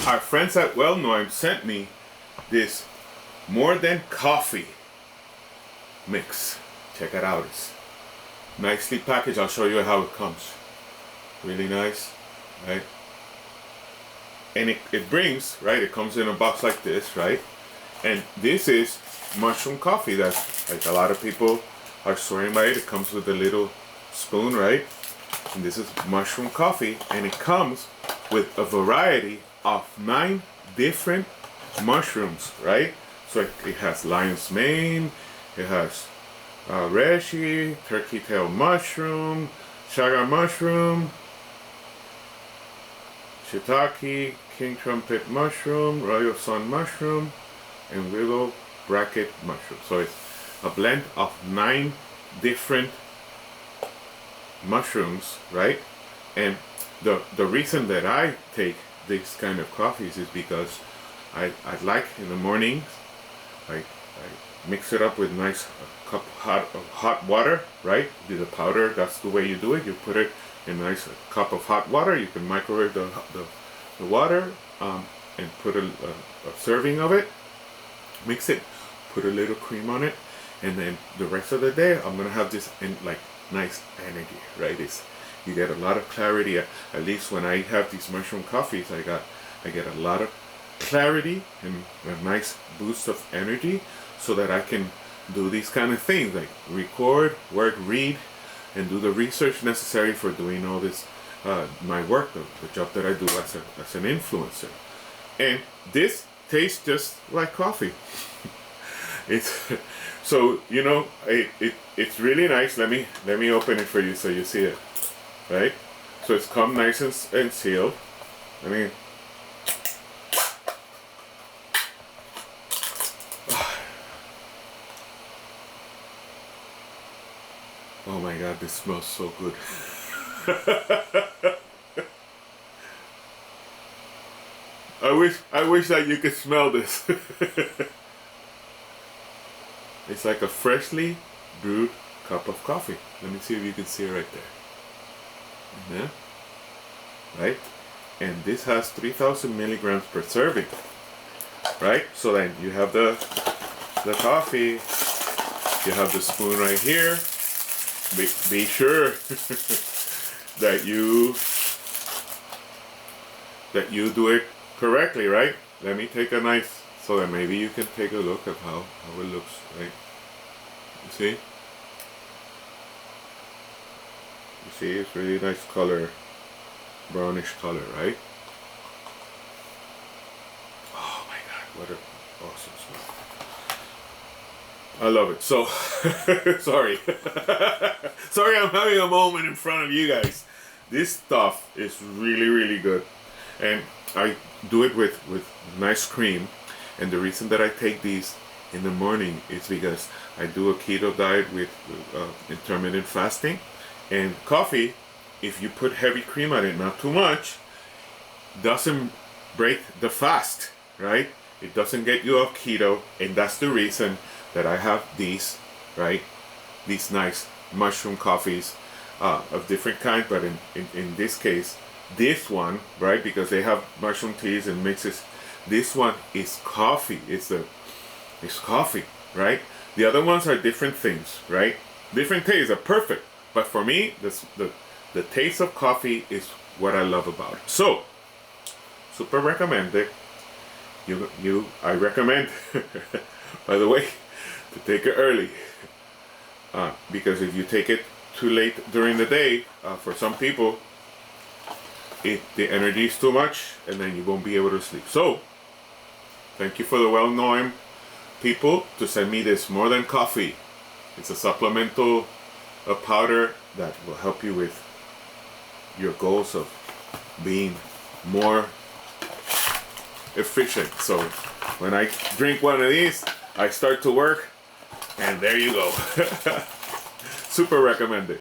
our friends at Wellneum sent me this More Than Coffee mix. Check it out. It's nicely packaged. I'll show you how it comes. Really nice, right? And it brings, right, it comes in a box like this, right? And this is mushroom coffee that like a lot of people are swearing by it. It comes with a little spoon, right? And this is mushroom coffee, and it comes with a variety of 9 different mushrooms, right? So it has lion's mane, it has reishi, turkey tail mushroom, chaga mushroom, shiitake, king trumpet mushroom, royal sun mushroom, and willow bracket mushroom. So it's a blend of 9 different mushrooms, right? And the reason that I take this kind of coffees is because I like in the mornings I mix it up with nice cup of hot water, right? Do the powder, that's the way you do it. You put it in a nice cup of hot water. You can microwave the water and put a serving of it, mix it, put a little cream on it, and then the rest of the day I'm gonna have this like nice energy, right? You get a lot of clarity. At least when I have these mushroom coffees, I get a lot of clarity and a nice boost of energy, so that I can do these kind of things like record, work, read, and do the research necessary for doing all this, my work, the job that I do as an influencer. And this tastes just like coffee. It's so, you know, it's really nice. Let me open it for you so you see it, right? So it's come nice and sealed. I mean, oh my God, this smells so good. I wish that you could smell this. It's like a freshly brewed cup of coffee. Let me see if you can see it right there. Yeah. Right? And this has 3,000 milligrams per serving. Right? So then you have the coffee. You have the spoon right here. Be sure that you do it correctly, right? Let me take a nice, so that maybe you can take a look at how it looks, right? You see? You see, it's really nice color, brownish color, right? Oh my God, what an awesome smell. I love it. So, sorry. Sorry, I'm having a moment in front of you guys. This stuff is really, really good. And I do it with nice cream. And the reason that I take these in the morning is because I do a keto diet with intermittent fasting. And coffee, if you put heavy cream on it, not too much, doesn't break the fast, right? It doesn't get you off keto. And that's the reason that I have these, right? These nice mushroom coffees of different kinds, but in this case, this one, right? Because they have mushroom teas and mixes. This one is coffee. It's coffee, right? The other ones are different things, right? Different tastes are perfect, but for me, the taste of coffee is what I love about it. So, super recommended. I recommend, by the way, to take it early, because if you take it too late during the day, for some people, the energy is too much, and then you won't be able to sleep. So, thank you for the Wellneum people to send me this More Than Coffee. It's a supplemental powder that will help you with your goals of being more efficient. So, when I drink one of these, I start to work, and there you go. Super recommended.